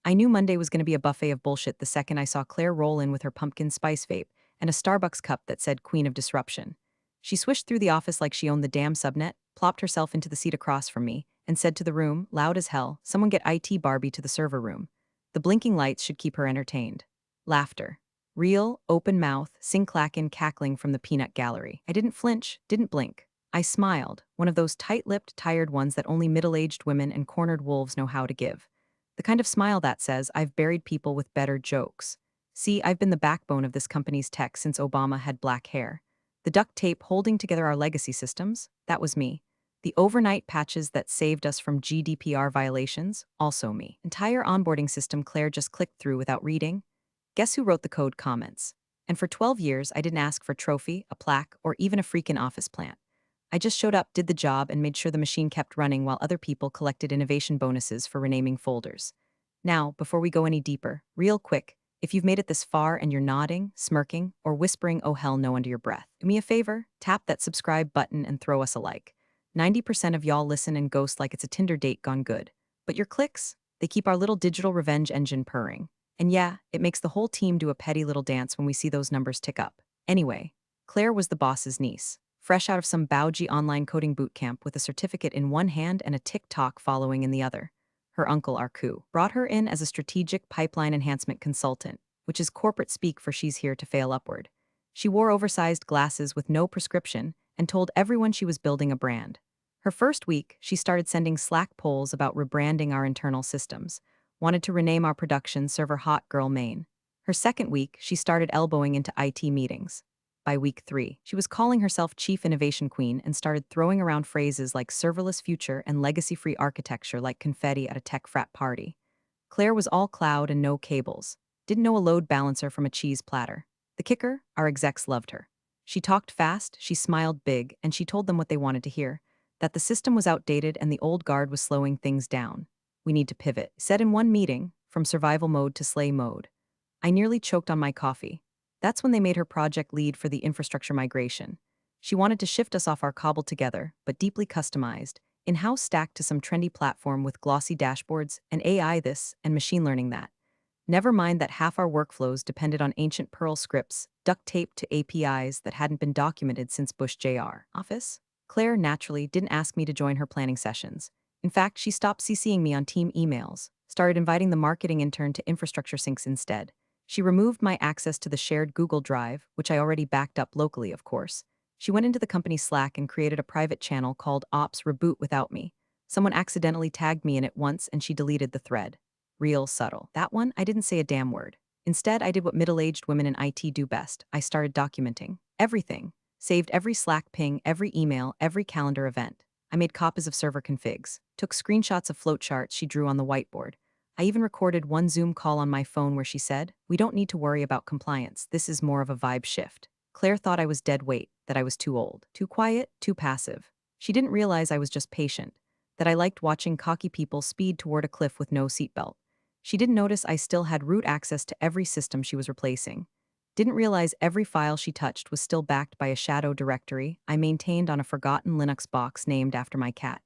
I knew Monday was going to be a buffet of bullshit the second I saw Claire roll in with her pumpkin spice vape and a Starbucks cup that said Queen of Disruption. She swished through the office like she owned the damn subnet, plopped herself into the seat across from me, and said to the room, loud as hell, "Someone get IT Barbie to the server room." The blinking lights should keep her entertained. Laughter. Real, open mouth, sing-clackin' cackling from the peanut gallery. I didn't flinch, didn't blink. I smiled, one of those tight-lipped, tired ones that only middle-aged women and cornered wolves know how to give. The kind of smile that says, I've buried people with better jokes. See, I've been the backbone of this company's tech since Obama had black hair. The duct tape holding together our legacy systems, that was me. The overnight patches that saved us from GDPR violations, also me. Entire onboarding system Claire just clicked through without reading. Guess who wrote the code comments? And for 12 years, I didn't ask for a trophy, a plaque, or even a freaking office plant. I just showed up, did the job, and made sure the machine kept running while other people collected innovation bonuses for renaming folders. Now, before we go any deeper, real quick, if you've made it this far and you're nodding, smirking, or whispering oh hell no under your breath, do me a favor, tap that subscribe button and throw us a like. 90% of y'all listen and ghost like it's a Tinder date gone good. But your clicks, they keep our little digital revenge engine purring. And yeah, it makes the whole team do a petty little dance when we see those numbers tick up. Anyway, Claire was the boss's niece, fresh out of some bougie online coding bootcamp with a certificate in one hand and a TikTok following in the other. Her uncle, Arku, brought her in as a strategic pipeline enhancement consultant, which is corporate speak for she's here to fail upward. She wore oversized glasses with no prescription and told everyone she was building a brand. Her first week, she started sending Slack polls about rebranding our internal systems, wanted to rename our production server Hot Girl Main. Her second week, she started elbowing into IT meetings. By week 3, she was calling herself Chief Innovation Queen and started throwing around phrases like serverless future and legacy-free architecture like confetti at a tech frat party. Claire was all cloud and no cables. Didn't know a load balancer from a cheese platter. The kicker, our execs loved her. She talked fast, she smiled big, and she told them what they wanted to hear, that the system was outdated and the old guard was slowing things down. We need to pivot, said in one meeting, from survival mode to slay mode. I nearly choked on my coffee. That's when they made her project lead for the infrastructure migration. She wanted to shift us off our cobbled together, but deeply customized, in-house stacked to some trendy platform with glossy dashboards and AI this and machine learning that. Never mind that half our workflows depended on ancient Perl scripts, duct taped to APIs that hadn't been documented since Bush Jr. Office. Claire naturally didn't ask me to join her planning sessions. In fact, she stopped CCing me on team emails, started inviting the marketing intern to infrastructure syncs instead. She removed my access to the shared Google Drive, which I already backed up locally, of course. She went into the company Slack and created a private channel called Ops Reboot without me. Someone accidentally tagged me in it once and she deleted the thread. Real subtle. That one, I didn't say a damn word. Instead, I did what middle-aged women in IT do best. I started documenting everything. Saved every Slack ping, every email, every calendar event. I made copies of server configs, took screenshots of flowcharts she drew on the whiteboard. I even recorded one Zoom call on my phone where she said, "We don't need to worry about compliance, this is more of a vibe shift." Claire thought I was dead weight, that I was too old, too quiet, too passive. She didn't realize I was just patient, that I liked watching cocky people speed toward a cliff with no seatbelt. She didn't notice I still had root access to every system she was replacing. Didn't realize every file she touched was still backed by a shadow directory I maintained on a forgotten Linux box named after my cat.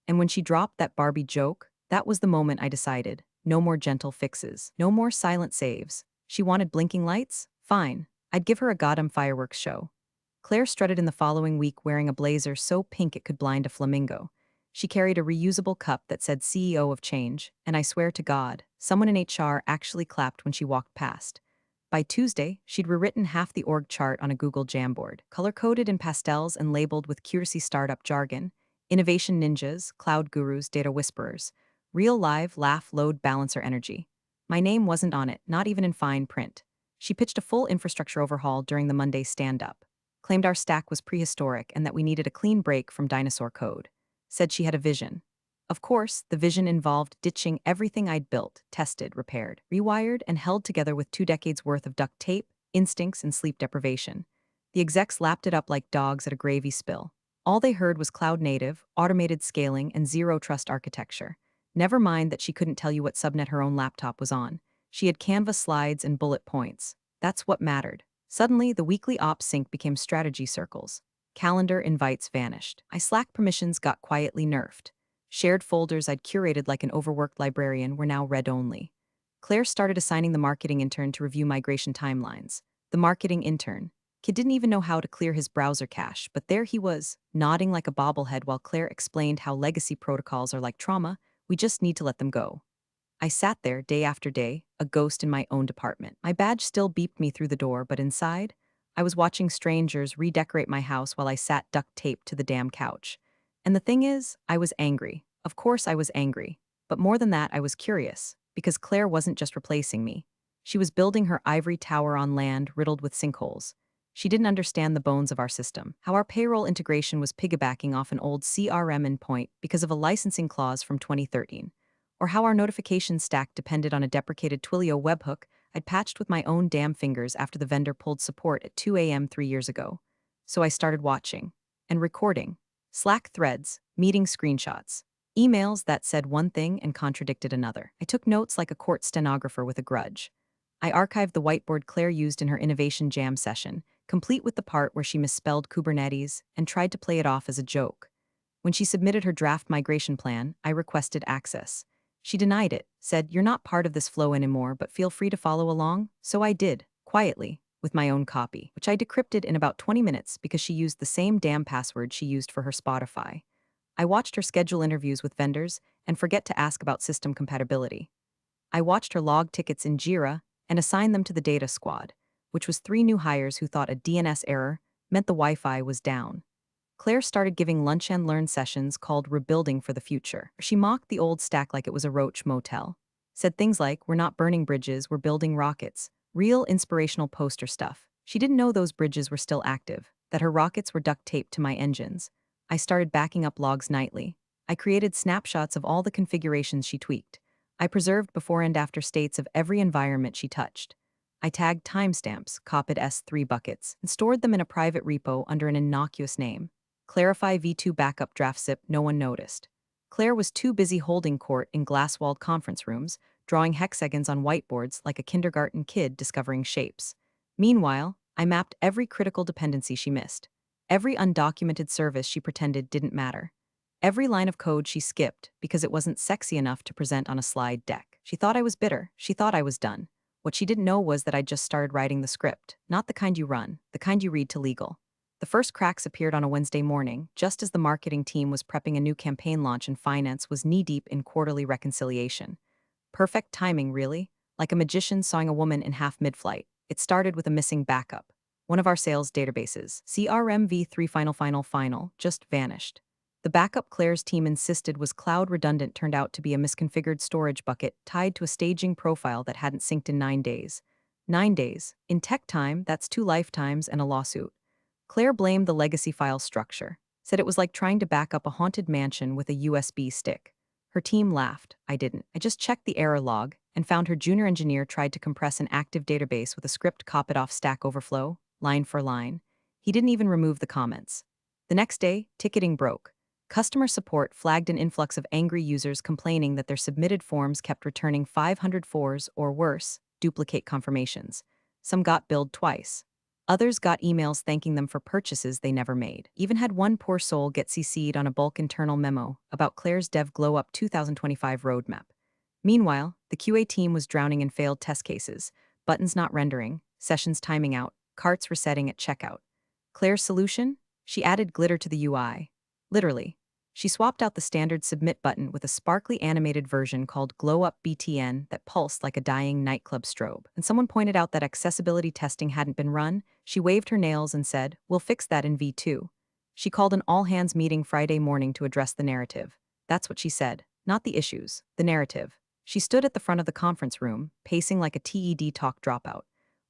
And when she dropped that Barbie joke, that was the moment I decided. No more gentle fixes. No more silent saves. She wanted blinking lights? Fine. I'd give her a goddamn fireworks show. Claire strutted in the following week wearing a blazer so pink it could blind a flamingo. She carried a reusable cup that said CEO of Change, and I swear to God, someone in HR actually clapped when she walked past. By Tuesday, she'd rewritten half the org chart on a Google Jamboard, color-coded in pastels and labeled with cutesy startup jargon, innovation ninjas, cloud gurus, data whisperers, real live laugh load balancer energy. My name wasn't on it, not even in fine print. She pitched a full infrastructure overhaul during the Monday stand-up, claimed our stack was prehistoric and that we needed a clean break from dinosaur code. Said she had a vision. Of course, the vision involved ditching everything I'd built, tested, repaired, rewired, and held together with 2 decades worth of duct tape, instincts, and sleep deprivation. The execs lapped it up like dogs at a gravy spill. All they heard was cloud native, automated scaling, and zero trust architecture. Never mind that she couldn't tell you what subnet her own laptop was on. She had Canva slides and bullet points. That's what mattered. Suddenly, the weekly ops sync became strategy circles. Calendar invites vanished. My Slack permissions got quietly nerfed. Shared folders I'd curated like an overworked librarian were now read-only. Claire started assigning the marketing intern to review migration timelines. The marketing intern. Kid didn't even know how to clear his browser cache, but there he was, nodding like a bobblehead while Claire explained how legacy protocols are like trauma, we just need to let them go. I sat there day after day, a ghost in my own department. My badge still beeped me through the door, but inside, I was watching strangers redecorate my house while I sat duct taped to the damn couch. And the thing is, I was angry. Of course I was angry. But more than that, I was curious, because Claire wasn't just replacing me. She was building her ivory tower on land riddled with sinkholes. She didn't understand the bones of our system, how our payroll integration was piggybacking off an old CRM endpoint because of a licensing clause from 2013, or how our notification stack depended on a deprecated Twilio webhook I'd patched with my own damn fingers after the vendor pulled support at 2 a.m. 3 years ago. So I started watching and recording Slack threads, meeting screenshots, emails that said one thing and contradicted another. I took notes like a court stenographer with a grudge. I archived the whiteboard Claire used in her innovation jam session, complete with the part where she misspelled Kubernetes and tried to play it off as a joke. When she submitted her draft migration plan, I requested access. She denied it, said, "You're not part of this flow anymore, but feel free to follow along." So I did, quietly, with my own copy, which I decrypted in about 20 minutes because she used the same damn password she used for her Spotify. I watched her schedule interviews with vendors and forget to ask about system compatibility. I watched her log tickets in Jira and assign them to the data squad, which was 3 new hires who thought a DNS error meant the Wi-Fi was down. Claire started giving lunch and learn sessions called Rebuilding for the Future. She mocked the old stack like it was a roach motel. Said things like, "We're not burning bridges, we're building rockets." Real inspirational poster stuff. She didn't know those bridges were still active, that her rockets were duct taped to my engines. I started backing up logs nightly. I created snapshots of all the configurations she tweaked. I preserved before and after states of every environment she touched. I tagged timestamps, copied S3 buckets, and stored them in a private repo under an innocuous name. Clarify V2 backup draft zip, no one noticed. Claire was too busy holding court in glass-walled conference rooms, drawing hexagons on whiteboards like a kindergarten kid discovering shapes. Meanwhile, I mapped every critical dependency she missed, every undocumented service she pretended didn't matter, every line of code she skipped because it wasn't sexy enough to present on a slide deck. She thought I was bitter. She thought I was done. What she didn't know was that I'd just started writing the script, not the kind you run, the kind you read to legal. The first cracks appeared on a Wednesday morning, just as the marketing team was prepping a new campaign launch and finance was knee-deep in quarterly reconciliation. Perfect timing, really, like a magician sawing a woman in half mid-flight. It started with a missing backup. One of our sales databases, CRM v3 final, just vanished. The backup Claire's team insisted was cloud redundant turned out to be a misconfigured storage bucket tied to a staging profile that hadn't synced in 9 days. 9 days. In tech time, that's 2 lifetimes and a lawsuit. Claire blamed the legacy file structure, said it was like trying to back up a haunted mansion with a USB stick. Her team laughed. I didn't. I just checked the error log and found her junior engineer tried to compress an active database with a script copied off Stack Overflow, line for line. He didn't even remove the comments. The next day, ticketing broke. Customer support flagged an influx of angry users complaining that their submitted forms kept returning 500 fours or worse, duplicate confirmations. Some got billed twice. Others got emails thanking them for purchases they never made. Even had one poor soul get CC'd on a bulk internal memo about Claire's Dev Glow Up 2025 roadmap. Meanwhile, the QA team was drowning in failed test cases, buttons not rendering, sessions timing out, carts resetting at checkout. Claire's solution? She added glitter to the UI. Literally. She swapped out the standard submit button with a sparkly animated version called Glow Up BTN that pulsed like a dying nightclub strobe. And someone pointed out that accessibility testing hadn't been run. She waved her nails and said, "We'll fix that in V2. She called an all-hands meeting Friday morning to address the narrative. That's what she said. Not the issues, the narrative. She stood at the front of the conference room, pacing like a TED talk dropout.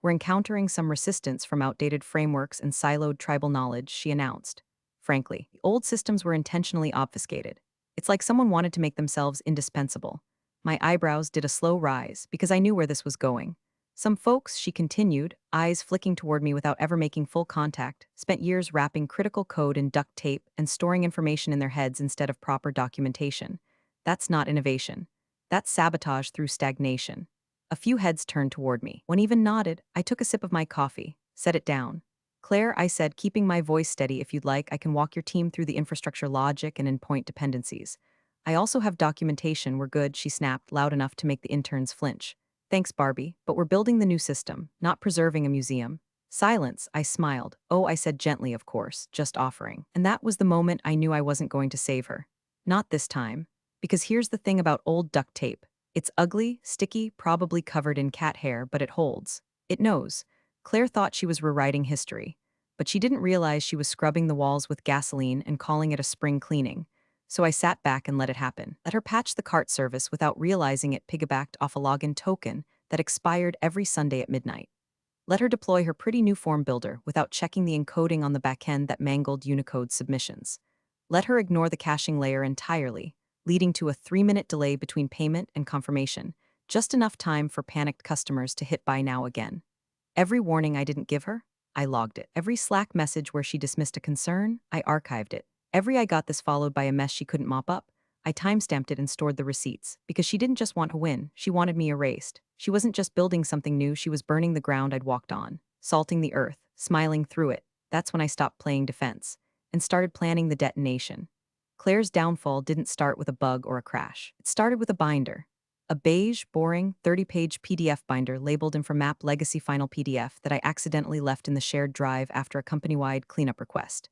"We're encountering some resistance from outdated frameworks and siloed tribal knowledge," she announced. Frankly, the old systems were intentionally obfuscated. It's like someone wanted to make themselves indispensable. My eyebrows did a slow rise because I knew where this was going. Some folks, she continued, eyes flicking toward me without ever making full contact, spent years wrapping critical code in duct tape and storing information in their heads instead of proper documentation. That's not innovation. That's sabotage through stagnation. A few heads turned toward me. One even nodded. I took a sip of my coffee, set it down. "Claire," I said, keeping my voice steady, "if you'd like, I can walk your team through the infrastructure logic and endpoint dependencies. I also have documentation we're good," she snapped, loud enough to make the interns flinch. Thanks, Barbie, but we're building the new system, not preserving a museum. Silence, I smiled. Oh, I said gently, of course, just offering. And that was the moment I knew I wasn't going to save her. Not this time. Because here's the thing about old duct tape. It's ugly, sticky, probably covered in cat hair, but it holds. It knows. Claire thought she was rewriting history, but she didn't realize she was scrubbing the walls with gasoline and calling it a spring cleaning. So I sat back and let it happen. Let her patch the cart service without realizing it piggybacked off a login token that expired every Sunday at midnight. Let her deploy her pretty new form builder without checking the encoding on the backend that mangled Unicode submissions. Let her ignore the caching layer entirely, leading to a 3-minute delay between payment and confirmation, just enough time for panicked customers to hit buy now again. Every warning I didn't give her, I logged it. Every Slack message where she dismissed a concern, I archived it. Every I got this followed by a mess she couldn't mop up, I timestamped it and stored the receipts, because she didn't just want to win, she wanted me erased. She wasn't just building something new, she was burning the ground I'd walked on, salting the earth, smiling through it. That's when I stopped playing defense and started planning the detonation. Claire's downfall didn't start with a bug or a crash. It started with a binder. A beige, boring, 30-page PDF binder labeled Infomap Legacy Final PDF that I accidentally left in the shared drive after a company-wide cleanup request.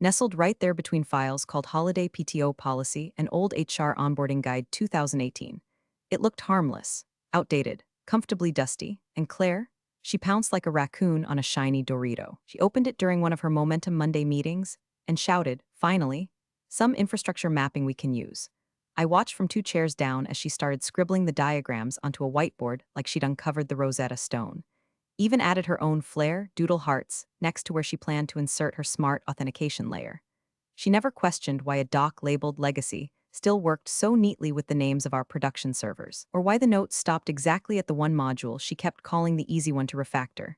Nestled right there between files called Holiday PTO Policy and Old HR Onboarding Guide 2018. It looked harmless, outdated, comfortably dusty, and Claire? She pounced like a raccoon on a shiny Dorito. She opened it during one of her Momentum Monday meetings and shouted, "Finally, some infrastructure mapping we can use." I watched from 2 chairs down as she started scribbling the diagrams onto a whiteboard like she'd uncovered the Rosetta Stone. Even added her own flair, doodle hearts, next to where she planned to insert her smart authentication layer. She never questioned why a doc labeled Legacy still worked so neatly with the names of our production servers, or why the notes stopped exactly at the one module she kept calling the easy one to refactor.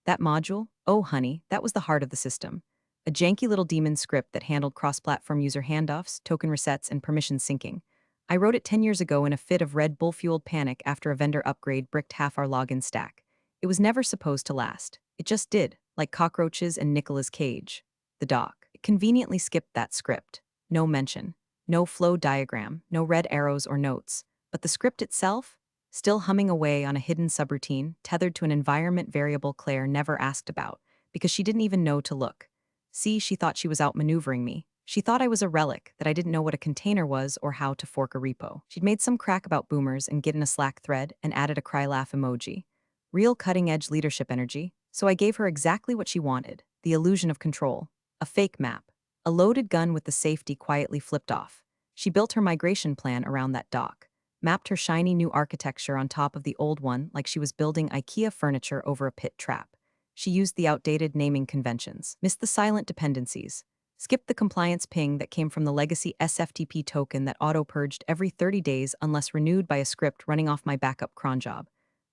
That module? Oh, honey, that was the heart of the system. A janky little daemon script that handled cross-platform user handoffs, token resets, and permission syncing. I wrote it 10 years ago in a fit of Red Bull-fueled panic after a vendor upgrade bricked half our login stack. It was never supposed to last. It just did, like cockroaches and Nicolas Cage. The doc. It conveniently skipped that script. No mention. No flow diagram, no red arrows or notes. But the script itself? Still humming away on a hidden subroutine, tethered to an environment variable Claire never asked about, because she didn't even know to look. See, she thought she was outmaneuvering me. She thought I was a relic, that I didn't know what a container was or how to fork a repo. She'd made some crack about boomers and get in a Slack thread and added a cry laugh emoji. Real cutting-edge leadership energy, so I gave her exactly what she wanted, the illusion of control. A fake map. A loaded gun with the safety quietly flipped off. She built her migration plan around that dock, mapped her shiny new architecture on top of the old one like she was building IKEA furniture over a pit trap. She used the outdated naming conventions, missed the silent dependencies, skipped the compliance ping that came from the legacy SFTP token that auto-purged every 30 days unless renewed by a script running off my backup cron job.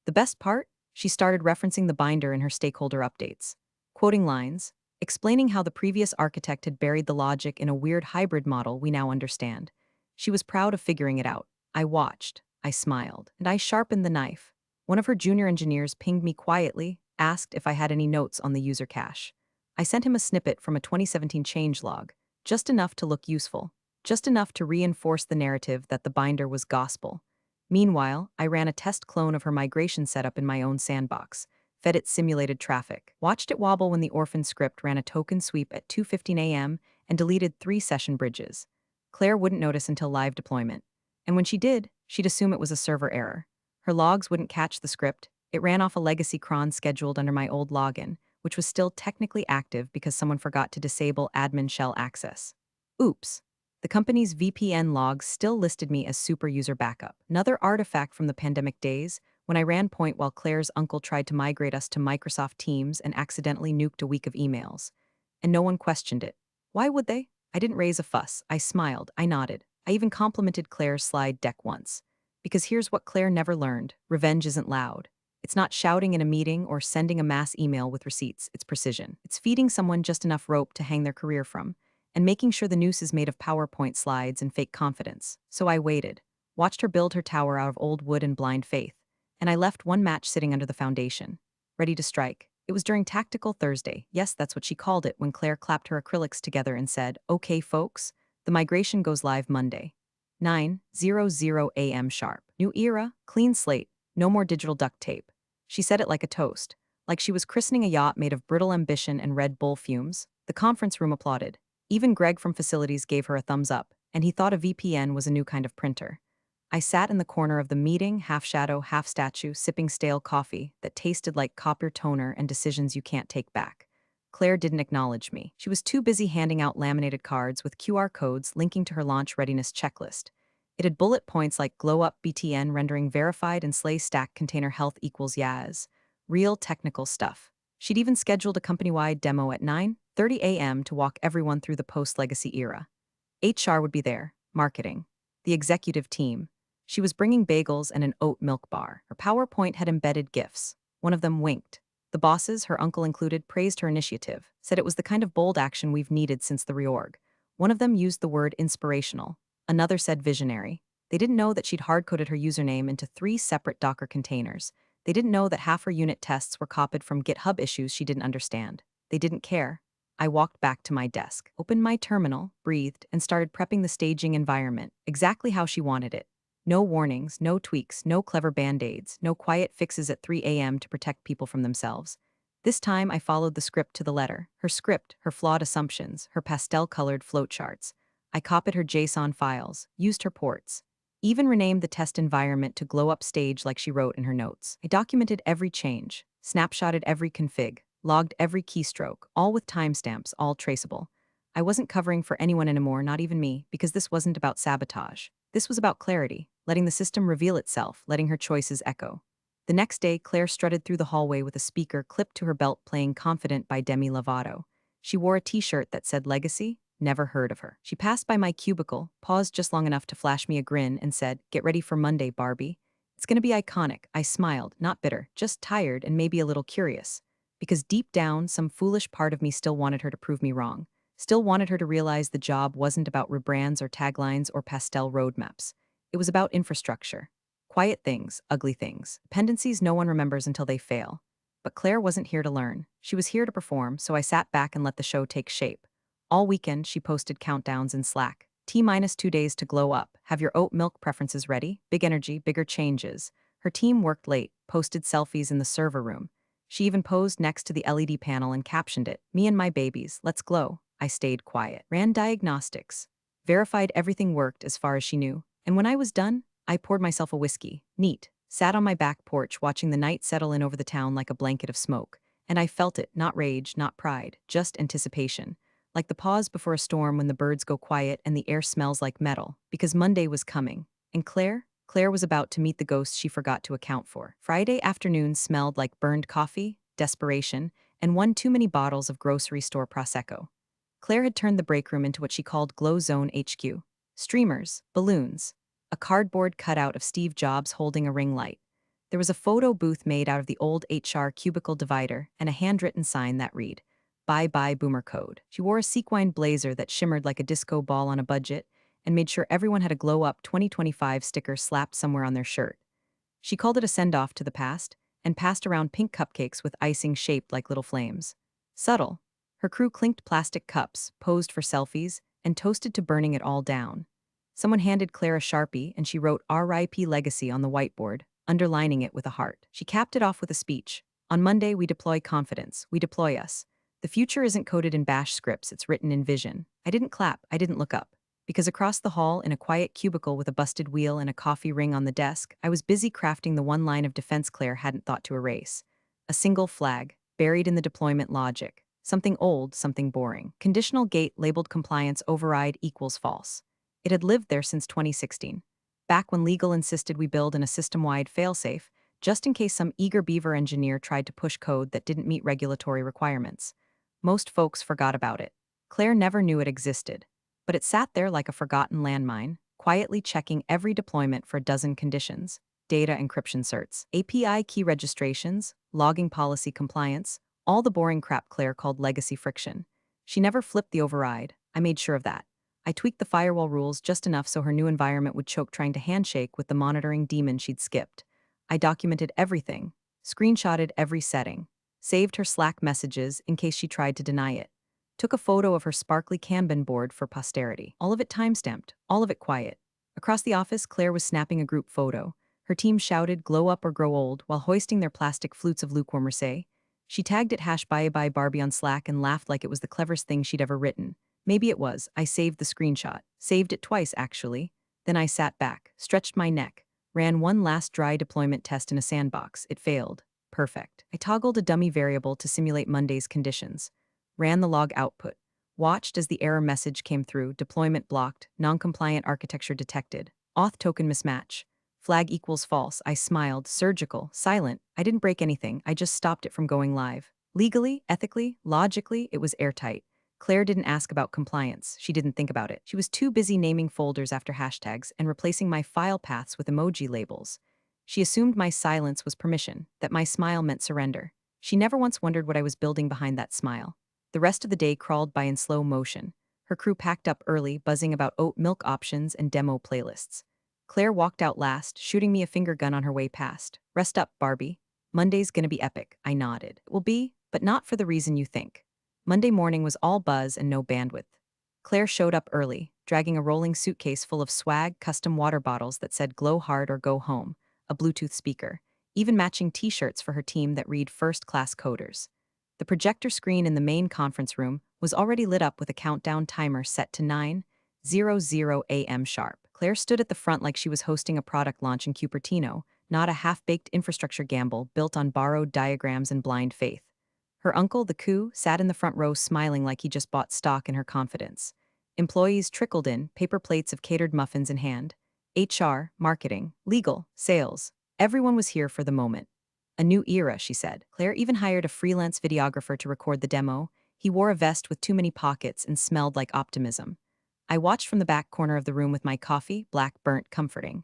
The best part? She started referencing the binder in her stakeholder updates, quoting lines, explaining how the previous architect had buried the logic in a weird hybrid model we now understand. She was proud of figuring it out. I watched, I smiled, and I sharpened the knife. One of her junior engineers pinged me quietly, asked if I had any notes on the user cache. I sent him a snippet from a 2017 changelog, just enough to look useful, just enough to reinforce the narrative that the binder was gospel. Meanwhile, I ran a test clone of her migration setup in my own sandbox, fed it simulated traffic, watched it wobble when the orphan script ran a token sweep at 2:15 a.m. and deleted 3 session bridges. Claire wouldn't notice until live deployment. And when she did, she'd assume it was a server error. Her logs wouldn't catch the script. It ran off a legacy cron scheduled under my old login, which was still technically active because someone forgot to disable admin shell access. Oops. The company's VPN logs still listed me as super user backup. Another artifact from the pandemic days, when I ran point while Claire's uncle tried to migrate us to Microsoft Teams and accidentally nuked a week of emails. And no one questioned it. Why would they? I didn't raise a fuss. I smiled. I nodded. I even complimented Claire's slide deck once. Because here's what Claire never learned. Revenge isn't loud. It's not shouting in a meeting or sending a mass email with receipts. It's precision. It's feeding someone just enough rope to hang their career from, and making sure the noose is made of PowerPoint slides and fake confidence. So I waited, watched her build her tower out of old wood and blind faith, and I left one match sitting under the foundation, ready to strike. It was during Tactical Thursday, yes, that's what she called it, when Claire clapped her acrylics together and said, "Okay, folks, the migration goes live Monday, 9:00 a.m. sharp. New era, clean slate, No more digital duct tape. She said it like a toast, like she was christening a yacht made of brittle ambition and Red Bull fumes. The conference room applauded. Even Greg from facilities gave her a thumbs up, and he thought a VPN was a new kind of printer. I sat in the corner of the meeting, half shadow, half statue, sipping stale coffee that tasted like copper toner and decisions you can't take back. Claire didn't acknowledge me. She was too busy handing out laminated cards with QR codes linking to her launch readiness checklist. It had bullet points like glow up BTN rendering verified and slay stack container health equals Yaz. Real technical stuff. She'd even scheduled a company-wide demo at 9:30 a.m. to walk everyone through the post-legacy era. HR would be there, marketing, the executive team. She was bringing bagels and an oat milk bar. Her PowerPoint had embedded GIFs. One of them winked. The bosses, her uncle included, praised her initiative, said it was the kind of bold action we've needed since the reorg. One of them used the word inspirational. Another said visionary. They didn't know that she'd hard-coded her username into 3 separate Docker containers. They didn't know that half her unit tests were copied from GitHub issues she didn't understand. They didn't care. I walked back to my desk, opened my terminal, breathed, and started prepping the staging environment, exactly how she wanted it. No warnings, no tweaks, no clever band-aids, no quiet fixes at 3 a.m. to protect people from themselves. This time I followed the script to the letter. Her script, her flawed assumptions, her pastel-colored flowcharts. I copied her JSON files, used her ports, even renamed the test environment to glow up stage like she wrote in her notes. I documented every change, snapshotted every config, logged every keystroke, all with timestamps, all traceable. I wasn't covering for anyone anymore, not even me, because this wasn't about sabotage. This was about clarity, letting the system reveal itself, letting her choices echo. The next day, Claire strutted through the hallway with a speaker clipped to her belt playing Confident by Demi Lovato. She wore a t-shirt that said Legacy, never heard of her. She passed by my cubicle, paused just long enough to flash me a grin, and said, "Get ready for Monday, Barbie. It's gonna be iconic." I smiled, not bitter, just tired and maybe a little curious. Because deep down, some foolish part of me still wanted her to prove me wrong. Still wanted her to realize the job wasn't about rebrands or taglines or pastel roadmaps. It was about infrastructure. Quiet things, ugly things, dependencies no one remembers until they fail. But Claire wasn't here to learn. She was here to perform, so I sat back and let the show take shape. All weekend, she posted countdowns in Slack. T-2 days to glow up. Have your oat milk preferences ready? Big energy, bigger changes. Her team worked late, posted selfies in the server room. She even posed next to the LED panel and captioned it, "Me and my babies, let's glow." I stayed quiet. Ran diagnostics. Verified everything worked as far as she knew. And when I was done, I poured myself a whiskey. Neat. Sat on my back porch watching the night settle in over the town like a blanket of smoke. And I felt it, not rage, not pride, just anticipation. Like the pause before a storm when the birds go quiet and the air smells like metal, because Monday was coming. And Claire was about to meet the ghosts she forgot to account for. Friday afternoon smelled like burned coffee, desperation, and one too many bottles of grocery store Prosecco. Claire had turned the break room into what she called Glow Zone HQ. Streamers, balloons, a cardboard cutout of Steve Jobs holding a ring light. There was a photo booth made out of the old HR cubicle divider and a handwritten sign that read, "Bye Bye Boomer Code." She wore a sequined blazer that shimmered like a disco ball on a budget and made sure everyone had a Glow Up 2025 sticker slapped somewhere on their shirt. She called it a send-off to the past and passed around pink cupcakes with icing shaped like little flames. Subtle. Her crew clinked plastic cups, posed for selfies, and toasted to burning it all down. Someone handed Claire a Sharpie and she wrote "R.I.P. Legacy" on the whiteboard, underlining it with a heart. She capped it off with a speech. "On Monday, we deploy confidence. We deploy us. The future isn't coded in bash scripts, it's written in vision." I didn't clap, I didn't look up. Because across the hall, in a quiet cubicle with a busted wheel and a coffee ring on the desk, I was busy crafting the one line of defense Claire hadn't thought to erase. A single flag, buried in the deployment logic. Something old, something boring. Conditional gate labeled compliance override equals false. It had lived there since 2016. Back when legal insisted we build in a system-wide failsafe, just in case some eager beaver engineer tried to push code that didn't meet regulatory requirements. Most folks forgot about it. Claire never knew it existed. But it sat there like a forgotten landmine, quietly checking every deployment for a dozen conditions: data encryption certs, API key registrations, logging policy compliance, all the boring crap Claire called legacy friction. She never flipped the override. I made sure of that. I tweaked the firewall rules just enough so her new environment would choke trying to handshake with the monitoring demon she'd skipped. I documented everything, screenshotted every setting, saved her Slack messages in case she tried to deny it. Took a photo of her sparkly Kanban board for posterity. All of it timestamped, all of it quiet. Across the office, Claire was snapping a group photo. Her team shouted, "Glow up or grow old," while hoisting their plastic flutes of lukewarm Marseille. She tagged it #bye Barbie on Slack and laughed like it was the cleverest thing she'd ever written. Maybe it was. I saved the screenshot. Saved it twice, actually. Then I sat back, stretched my neck, ran one last dry deployment test in a sandbox. It failed. Perfect. I toggled a dummy variable to simulate Monday's conditions. Ran the log output. Watched as the error message came through: deployment blocked, non-compliant architecture detected, auth token mismatch. Flag equals false. I smiled, surgical, silent. I didn't break anything, I just stopped it from going live. Legally, ethically, logically, it was airtight. Claire didn't ask about compliance. She didn't think about it. She was too busy naming folders after hashtags and replacing my file paths with emoji labels. She assumed my silence was permission, that my smile meant surrender. She never once wondered what I was building behind that smile. The rest of the day crawled by in slow motion. Her crew packed up early, buzzing about oat milk options and demo playlists. Claire walked out last, shooting me a finger gun on her way past. "Rest up, Barbie. Monday's gonna be epic," I nodded. "It will be, but not for the reason you think." Monday morning was all buzz and no bandwidth. Claire showed up early, dragging a rolling suitcase full of swag, custom water bottles that said "Glow hard or go home," a Bluetooth speaker, even matching t-shirts for her team that read "First-class coders." The projector screen in the main conference room was already lit up with a countdown timer set to 9:00 a.m. sharp. Claire stood at the front like she was hosting a product launch in Cupertino, not a half-baked infrastructure gamble built on borrowed diagrams and blind faith. Her uncle, the coup, sat in the front row smiling like he just bought stock in her confidence. Employees trickled in, paper plates of catered muffins in hand. HR, marketing, legal, sales. Everyone was here for the moment. "A new era," she said. Claire even hired a freelance videographer to record the demo. He wore a vest with too many pockets and smelled like optimism. I watched from the back corner of the room with my coffee, black, burnt, comforting.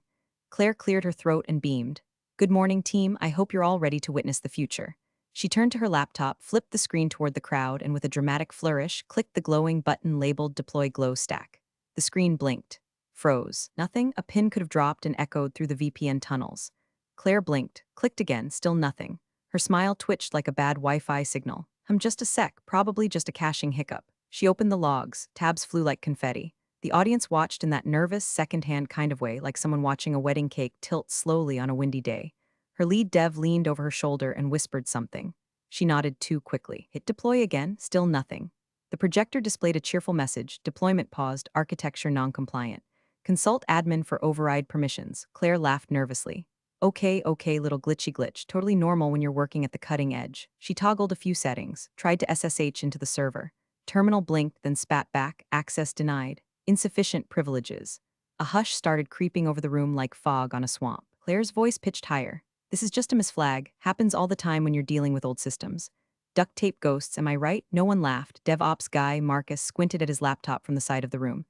Claire cleared her throat and beamed. "Good morning, team. I hope you're all ready to witness the future." She turned to her laptop, flipped the screen toward the crowd, and with a dramatic flourish, clicked the glowing button labeled "Deploy Glow Stack." The screen blinked. Froze. Nothing. A pin could have dropped and echoed through the VPN tunnels. Claire blinked, clicked again, still nothing. Her smile twitched like a bad Wi-Fi signal. Just a sec, probably just a caching hiccup." She opened the logs. Tabs flew like confetti. The audience watched in that nervous, second-hand kind of way, like someone watching a wedding cake tilt slowly on a windy day. Her lead dev leaned over her shoulder and whispered something. She nodded too quickly. Hit deploy again, still nothing. The projector displayed a cheerful message: "Deployment paused, architecture non-compliant. Consult admin for override permissions." Claire laughed nervously. Okay, little glitchy glitch, totally normal when you're working at the cutting edge." She toggled a few settings, tried to SSH into the server. Terminal blinked, then spat back: "Access denied. Insufficient privileges." A hush started creeping over the room like fog on a swamp. Claire's voice pitched higher. "This is just a misflag. Happens all the time when you're dealing with old systems. Duct tape ghosts, am I right?" No one laughed. DevOps guy, Marcus, squinted at his laptop from the side of the room.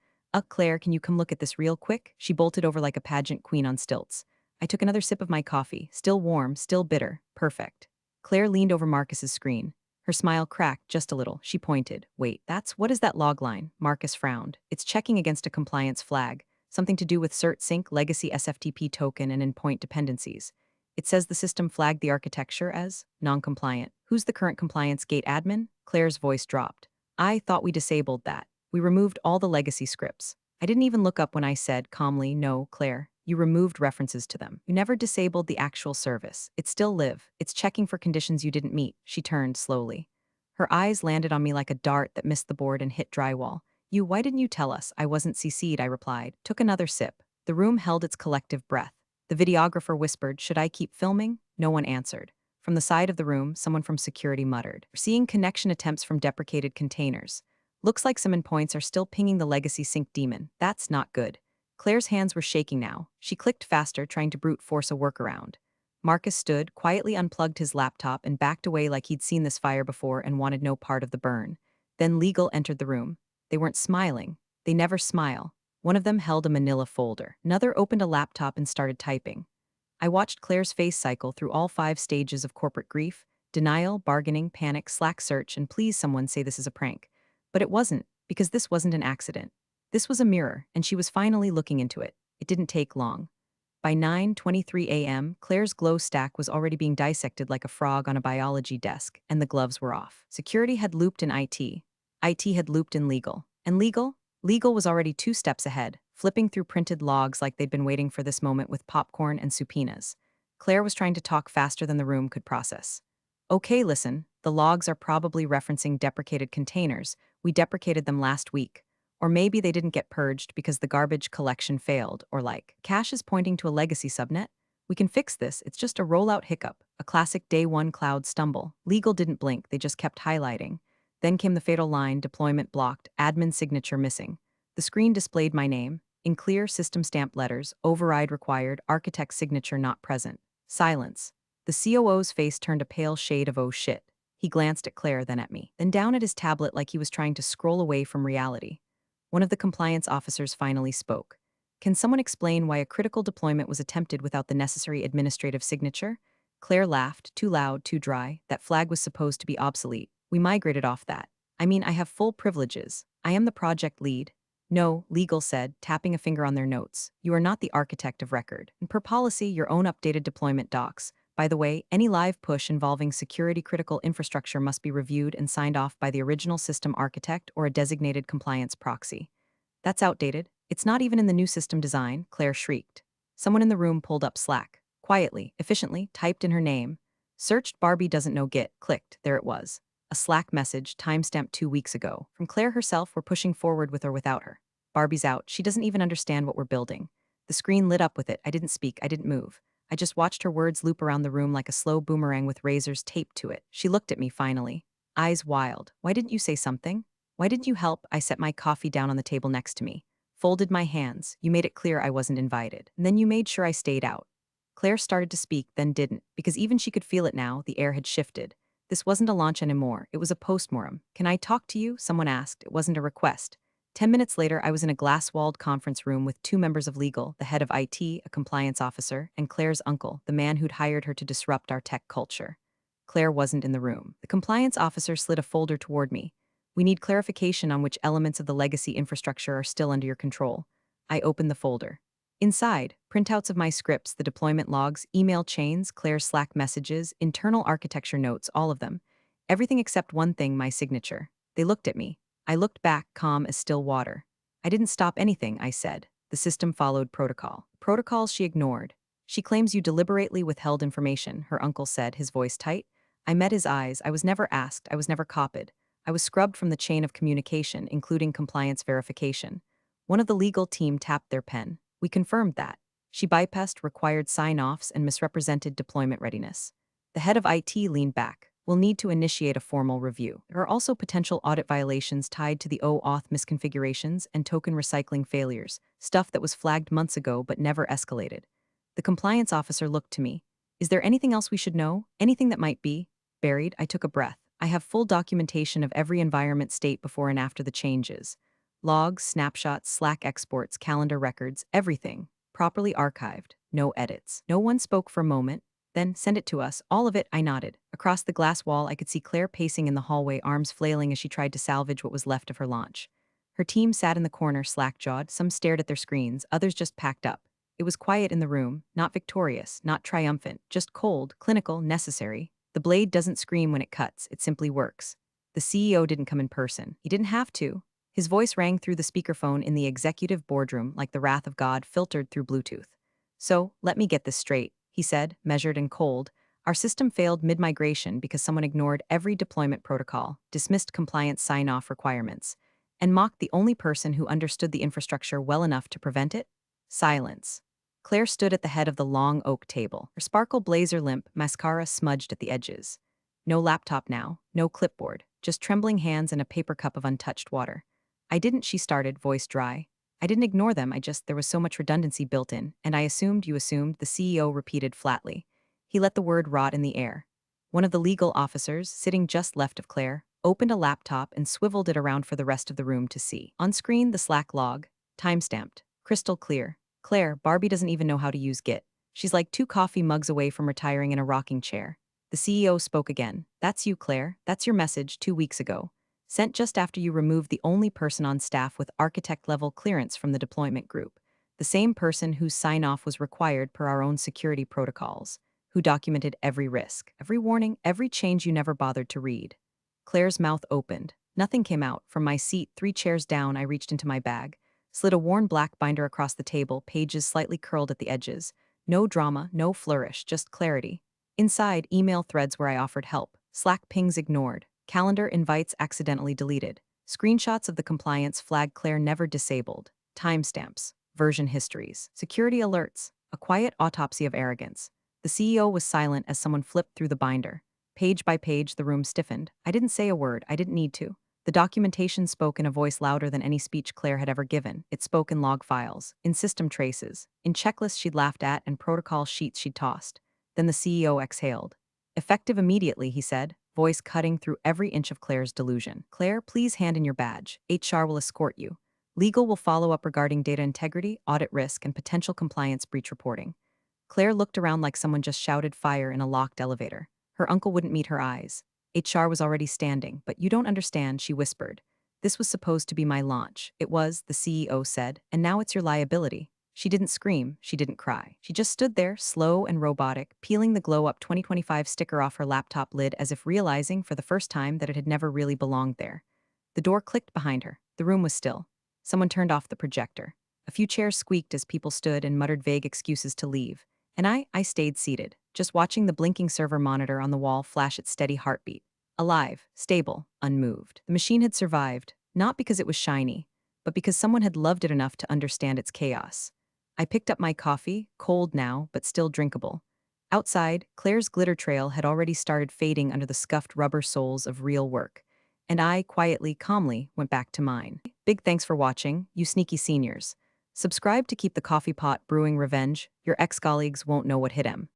Claire, can you come look at this real quick?" She bolted over like a pageant queen on stilts. I took another sip of my coffee. Still warm, still bitter. Perfect. Claire leaned over Marcus's screen. Her smile cracked just a little. She pointed. "Wait, what is that log line?" Marcus frowned. "It's checking against a compliance flag. Something to do with cert sync, legacy SFTP token, and endpoint dependencies. It says the system flagged the architecture as non-compliant. Who's the current compliance gate admin?" Claire's voice dropped. "I thought we disabled that. We removed all the legacy scripts." I didn't even look up when I said, calmly, "No, Claire. You removed references to them. You never disabled the actual service. It's still live. It's checking for conditions you didn't meet." She turned slowly. Her eyes landed on me like a dart that missed the board and hit drywall. Why didn't you tell us?" "I wasn't CC'd," I replied. Took another sip. The room held its collective breath. The videographer whispered, "Should I keep filming?" No one answered. From the side of the room, someone from security muttered, "We're seeing connection attempts from deprecated containers. Looks like some endpoints are still pinging the legacy sync daemon. That's not good." Claire's hands were shaking now. She clicked faster, trying to brute force a workaround. Marcus stood, quietly unplugged his laptop, and backed away like he'd seen this fire before and wanted no part of the burn. Then legal entered the room. They weren't smiling. They never smile. One of them held a manila folder. Another opened a laptop and started typing. I watched Claire's face cycle through all 5 stages of corporate grief: denial, bargaining, panic, Slack search, and please someone say this is a prank. But it wasn't, because this wasn't an accident. This was a mirror, and she was finally looking into it. It didn't take long. By 9:23 a.m., Claire's glow stack was already being dissected like a frog on a biology desk, and the gloves were off. Security had looped in IT. IT had looped in legal. And legal? Legal was already 2 steps ahead, flipping through printed logs like they'd been waiting for this moment with popcorn and subpoenas. Claire was trying to talk faster than the room could process. Okay, listen, the logs are probably referencing deprecated containers. We deprecated them last week. Or maybe they didn't get purged because the garbage collection failed, or like, cache is pointing to a legacy subnet. We can fix this, it's just a rollout hiccup, a classic day one cloud stumble. Legal didn't blink, they just kept highlighting. Then came the fatal line, deployment blocked, admin signature missing. The screen displayed my name, in clear system stamped letters, override required, architect signature not present. Silence. The COO's face turned a pale shade of oh shit. He glanced at Claire, then at me, then down at his tablet like he was trying to scroll away from reality. One of the compliance officers finally spoke. Can someone explain why a critical deployment was attempted without the necessary administrative signature? Claire laughed, too loud, too dry. That flag was supposed to be obsolete. We migrated off that. I mean, I have full privileges. I am the project lead. No, legal said, tapping a finger on their notes. You are not the architect of record. And per policy, your own updated deployment docs. By the way, any live push involving security-critical infrastructure must be reviewed and signed off by the original system architect or a designated compliance proxy. That's outdated. It's not even in the new system design, Claire shrieked. Someone in the room pulled up Slack. Quietly, efficiently, typed in her name. Searched Barbie doesn't know Git, clicked, there it was. A Slack message, timestamped 2 weeks ago. From Claire herself, we're pushing forward with or without her. Barbie's out, she doesn't even understand what we're building. The screen lit up with it, I didn't speak, I didn't move. I just watched her words loop around the room like a slow boomerang with razors taped to it. She looked at me finally. Eyes wild. Why didn't you say something? Why didn't you help? I set my coffee down on the table next to me. Folded my hands. You made it clear I wasn't invited. And then you made sure I stayed out. Claire started to speak, then didn't, because even she could feel it now, the air had shifted. This wasn't a launch anymore, it was a postmortem. Can I talk to you? Someone asked. It wasn't a request. 10 minutes later, I was in a glass-walled conference room with 2 members of legal, the head of IT, a compliance officer, and Claire's uncle, the man who'd hired her to disrupt our tech culture. Claire wasn't in the room. The compliance officer slid a folder toward me. We need clarification on which elements of the legacy infrastructure are still under your control. I opened the folder. Inside, printouts of my scripts, the deployment logs, email chains, Claire's Slack messages, internal architecture notes, all of them. Everything except one thing, my signature. They looked at me. I looked back, calm as still water. I didn't stop anything, I said. The system followed protocol. Protocols she ignored. She claims you deliberately withheld information, her uncle said, his voice tight. I met his eyes. I was never asked. I was never copied. I was scrubbed from the chain of communication, including compliance verification. One of the legal team tapped their pen. We confirmed that. She bypassed required sign-offs and misrepresented deployment readiness. The head of IT leaned back. We'll need to initiate a formal review. There are also potential audit violations tied to the OAuth misconfigurations and token recycling failures, stuff that was flagged months ago but never escalated. The compliance officer looked to me. Is there anything else we should know? Anything that might be buried? I took a breath. I have full documentation of every environment state before and after the changes. Logs, snapshots, Slack exports, calendar records, everything. Properly archived. No edits. No one spoke for a moment. Then, send it to us. All of it, I nodded. Across the glass wall, I could see Claire pacing in the hallway, arms flailing as she tried to salvage what was left of her launch. Her team sat in the corner, slack-jawed. Some stared at their screens, others just packed up. It was quiet in the room, not victorious, not triumphant, just cold, clinical, necessary. The blade doesn't scream when it cuts, it simply works. The CEO didn't come in person. He didn't have to. His voice rang through the speakerphone in the executive boardroom like the wrath of God filtered through Bluetooth. So, let me get this straight, he said, measured and cold. Our system failed mid-migration because someone ignored every deployment protocol, dismissed compliance sign-off requirements, and mocked the only person who understood the infrastructure well enough to prevent it? Silence. Claire stood at the head of the long oak table, her sparkle blazer limp, mascara smudged at the edges. No laptop now, no clipboard, just trembling hands and a paper cup of untouched water. I didn't, she started, voice dry. I didn't ignore them, there was so much redundancy built in, and I assumed you assumed, the CEO repeated flatly. He let the word rot in the air. One of the legal officers, sitting just left of Claire, opened a laptop and swiveled it around for the rest of the room to see. On screen, the Slack log, time-stamped, crystal clear. Claire, Barbie doesn't even know how to use Git. She's like 2 coffee mugs away from retiring in a rocking chair. The CEO spoke again. That's you, Claire. That's your message 2 weeks ago. Sent just after you removed the only person on staff with architect-level clearance from the deployment group. The same person whose sign-off was required per our own security protocols, who documented every risk, every warning, every change you never bothered to read. Claire's mouth opened. Nothing came out. From my seat, 3 chairs down, I reached into my bag. slid a worn black binder across the table, pages slightly curled at the edges. No drama, no flourish, just clarity. Inside, email threads where I offered help, Slack pings ignored, calendar invites accidentally deleted, screenshots of the compliance flag Claire never disabled, timestamps, version histories, security alerts, a quiet autopsy of arrogance. The CEO was silent as someone flipped through the binder. Page by page, the room stiffened. I didn't say a word, I didn't need to. The documentation spoke in a voice louder than any speech Claire had ever given. It spoke in log files, in system traces, in checklists she'd laughed at and protocol sheets she'd tossed. Then the CEO exhaled. Effective immediately, he said, voice cutting through every inch of Claire's delusion. Claire, please hand in your badge. HR will escort you. Legal will follow up regarding data integrity, audit risk, and potential compliance breach reporting. Claire looked around like someone just shouted fire in a locked elevator. Her uncle wouldn't meet her eyes. HR was already standing, but you don't understand, she whispered. This was supposed to be my launch. It was, the CEO said, and now it's your liability. She didn't scream, she didn't cry. She just stood there, slow and robotic, peeling the Glow Up 2025 sticker off her laptop lid as if realizing for the first time that it had never really belonged there. The door clicked behind her. The room was still. Someone turned off the projector. A few chairs squeaked as people stood and muttered vague excuses to leave. And I stayed seated, just watching the blinking server monitor on the wall flash its steady heartbeat. Alive, stable, unmoved. The machine had survived, not because it was shiny, but because someone had loved it enough to understand its chaos. I picked up my coffee, cold now, but still drinkable. Outside, Claire's glitter trail had already started fading under the scuffed rubber soles of real work, and I, quietly, calmly, went back to mine. Big thanks for watching, you sneaky seniors. Subscribe to keep the coffee pot brewing revenge. Your ex-colleagues won't know what hit 'em.